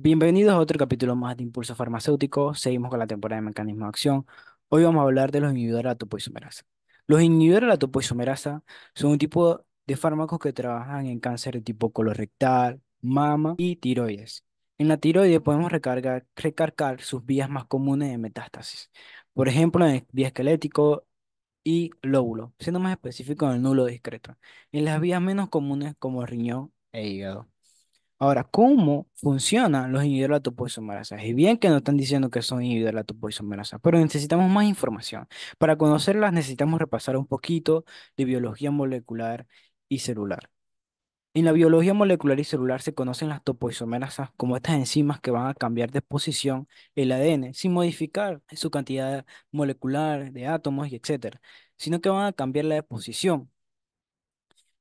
Bienvenidos a otro capítulo más de Impulso Farmacéutico. Seguimos con la temporada de mecanismo de acción. Hoy vamos a hablar de los inhibidores de la topoisomerasa. Los inhibidores de la topoisomerasa son un tipo de fármacos que trabajan en cáncer de tipo colorectal, mama y tiroides. En la tiroides podemos recargar sus vías más comunes de metástasis. Por ejemplo, en el vía esquelético y lóbulo, siendo más específico en el núcleo discreto. En las vías menos comunes como el riñón e hígado. Ahora, ¿cómo funcionan los inhibidores de la topoisomerasa? Y bien que nos están diciendo que son inhibidores de la topoisomerasa, pero necesitamos más información. Para conocerlas necesitamos repasar un poquito de biología molecular y celular. En la biología molecular y celular se conocen las topoisomerasas como estas enzimas que van a cambiar de posición el ADN sin modificar su cantidad molecular de átomos y etcétera, sino que van a cambiar la de posición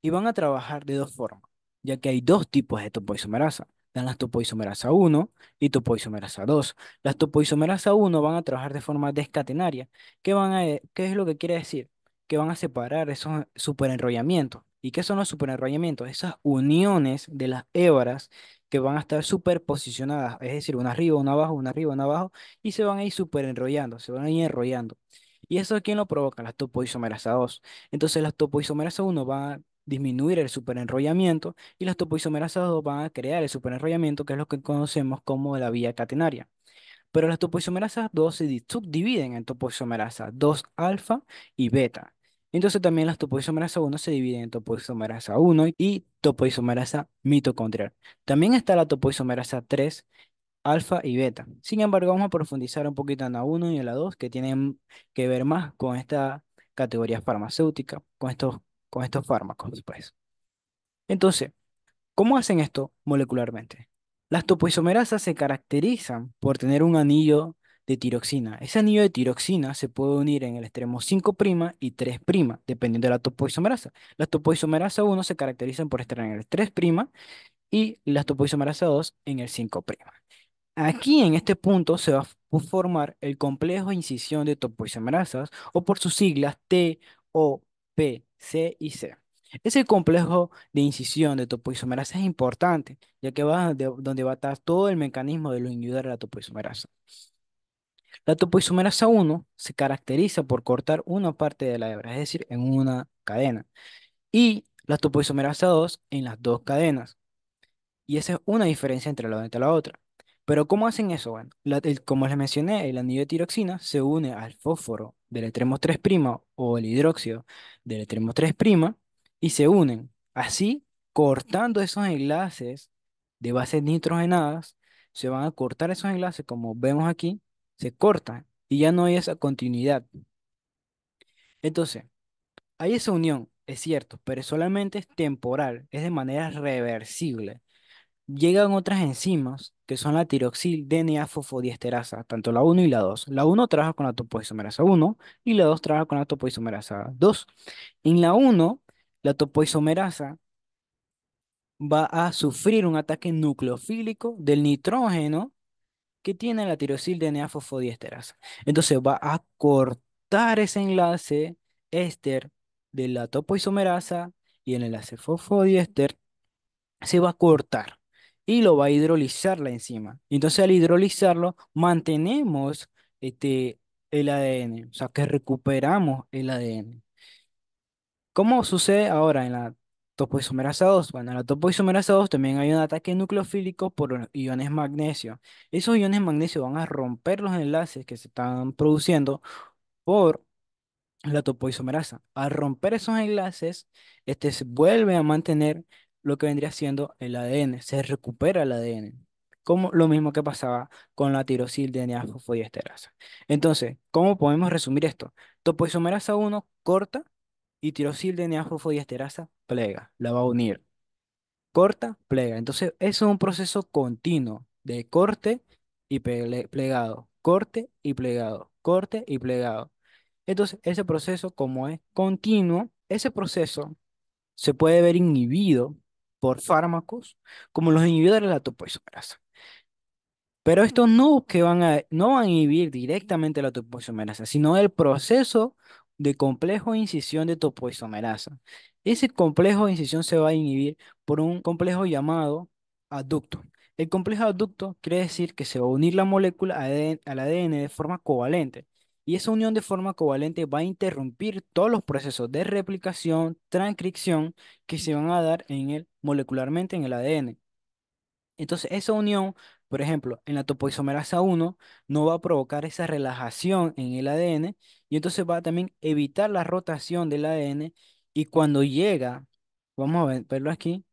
y van a trabajar de dos formas, ya que hay dos tipos de topoisomerasa. Están las topoisomerasa 1 y topoisomerasa 2. Las topoisomerasa 1 van a trabajar de forma descatenaria. ¿Qué es lo que quiere decir? Que van a separar esos superenrollamientos. ¿Y qué son los superenrollamientos? Esas uniones de las hebras que van a estar superposicionadas, es decir, una arriba, una abajo, una arriba, una abajo, y se van a ir superenrollando, se van a ir enrollando. ¿Y eso quién lo provoca? Las topoisomerasa 2. Entonces las topoisomerasa 1 van a disminuir el superenrollamiento y las topoisomerasas 2 van a crear el superenrollamiento, que es lo que conocemos como la vía catenaria. Pero las topoisomerasas 2 subdividen en topoisomerasa 2 alfa y beta. Entonces también las topoisomerasa 1 se dividen en topoisomerasa 1 y topoisomerasa mitocondrial. También está la topoisomerasa 3 alfa y beta. Sin embargo, vamos a profundizar un poquito en la uno y en la 2 que tienen que ver más con esta categoría farmacéutica, con estos fármacos, pues. Entonces, ¿cómo hacen esto molecularmente? Las topoisomerasas se caracterizan por tener un anillo de tiroxina. Ese anillo de tiroxina se puede unir en el extremo 5' y 3', dependiendo de la topoisomerasa. Las topoisomerasa 1 se caracterizan por estar en el 3' y las topoisomerasa 2 en el 5'. Aquí en este punto se va a formar el complejo de incisión de topoisomerasas o por sus siglas T, O, P, C y C. Ese complejo de incisión de topoisomerasa es importante, ya que va donde va a estar todo el mecanismo de los inhibidores de la topoisomerasa. La topoisomerasa 1 se caracteriza por cortar una parte de la hebra, es decir, en una cadena, y la topoisomerasa 2 en las dos cadenas. Y esa es una diferencia entre la una y la otra. Pero ¿cómo hacen eso? Bueno, como les mencioné, el anillo de tiroxina se une al fósforo del extremo 3' o el hidróxido del extremo 3' y se unen. Así, cortando esos enlaces de bases nitrogenadas, se van a cortar esos enlaces, como vemos aquí, se cortan y ya no hay esa continuidad. Entonces, hay esa unión, es cierto, pero solamente es temporal, es de manera reversible. Llegan otras enzimas que son la tiroxil DNA fosfodiesterasa, tanto la uno y la 2. La uno trabaja con la topoisomerasa 1 y la 2 trabaja con la topoisomerasa 2. En la uno, la topoisomerasa va a sufrir un ataque nucleofílico del nitrógeno que tiene la tiroxil DNA fosfodiesterasa. Entonces va a cortar ese enlace éster de la topoisomerasa y el enlace fosfodiéster se va a cortar y lo va a hidrolizar la enzima. Y entonces al hidrolizarlo mantenemos este, el ADN, o sea que recuperamos el ADN. ¿Cómo sucede ahora en la topoisomerasa 2? Bueno, en la topoisomerasa 2 también hay un ataque nucleofílico por los iones magnesio. Esos iones magnesio van a romper los enlaces que se están produciendo por la topoisomerasa. Al romper esos enlaces, se vuelve a mantener lo que vendría siendo el ADN, se recupera el ADN, como lo mismo que pasaba con la tirosil DNA fosfodiesterasa. Entonces, ¿cómo podemos resumir esto? Topoisomerasa 1 corta y tirosil DNA fosfodiesterasa plega, la va a unir. Corta, plega. Entonces, eso es un proceso continuo de corte y plegado, corte y plegado, corte y plegado. Entonces, ese proceso, como es continuo, ese proceso se puede ver inhibido por fármacos como los inhibidores de la topoisomerasa. Pero estos no van a inhibir directamente la topoisomerasa, sino el proceso de complejo de incisión de topoisomerasa. Ese complejo de incisión se va a inhibir por un complejo llamado Aducto. El complejo aducto quiere decir que se va a unir la molécula al ADN de forma covalente. Y esa unión de forma covalente va a interrumpir todos los procesos de replicación, transcripción que se van a dar molecularmente en el ADN. Entonces, esa unión, por ejemplo, en la topoisomerasa 1, no va a provocar esa relajación en el ADN y entonces va a también evitar la rotación del ADN. Y cuando llega, vamos a verlo aquí,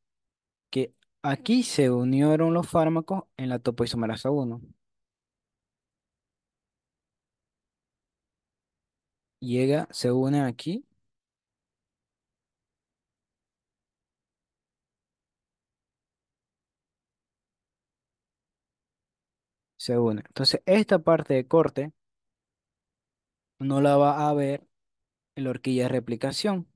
que aquí se unieron los fármacos en la topoisomerasa 1. Llega, se une aquí, se une. Entonces, esta parte de corte no la va a ver en la horquilla de replicación.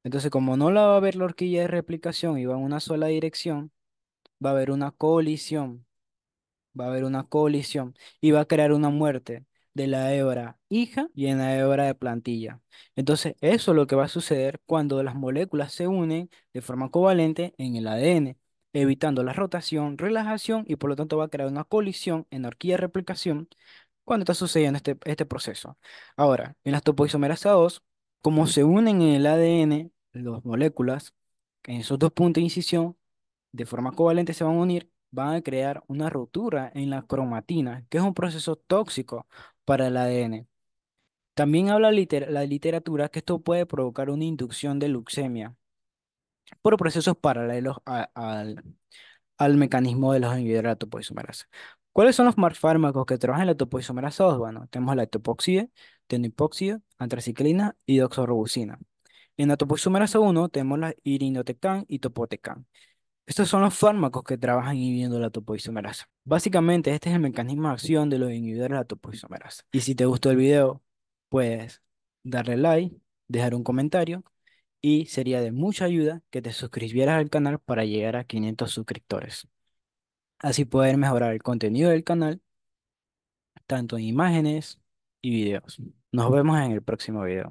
Entonces, como no la va a ver la horquilla de replicación y va en una sola dirección, va a haber una colisión. Va a haber una colisión y va a crear una muerte de la hebra hija y en la hebra de plantilla. Entonces, eso es lo que va a suceder cuando las moléculas se unen de forma covalente en el ADN, evitando la rotación, relajación y por lo tanto va a crear una colisión en la horquilla de replicación cuando está sucediendo este proceso. Ahora, en las topoisomerasa 2, como se unen en el ADN las moléculas, en esos dos puntos de incisión, de forma covalente se van a unir, van a crear una ruptura en la cromatina, que es un proceso tóxico para el ADN. También habla la literatura que esto puede provocar una inducción de leucemia por procesos paralelos al mecanismo de los inhibidores de la topoisomerasa. ¿Cuáles son los fármacos que trabajan en la topoisomerasa 2? Bueno, tenemos la etopoxide, tenohipoxida, antraciclina y doxorubicina. En la topoisomerasa 1 tenemos la irinotecan y topotecan. Estos son los fármacos que trabajan inhibiendo la topoisomerasa. Básicamente, este es el mecanismo de acción de los inhibidores de la topoisomerasa. Y si te gustó el video, puedes darle like, dejar un comentario y sería de mucha ayuda que te suscribieras al canal para llegar a 500 suscriptores. Así poder mejorar el contenido del canal, tanto en imágenes y videos. Nos vemos en el próximo video.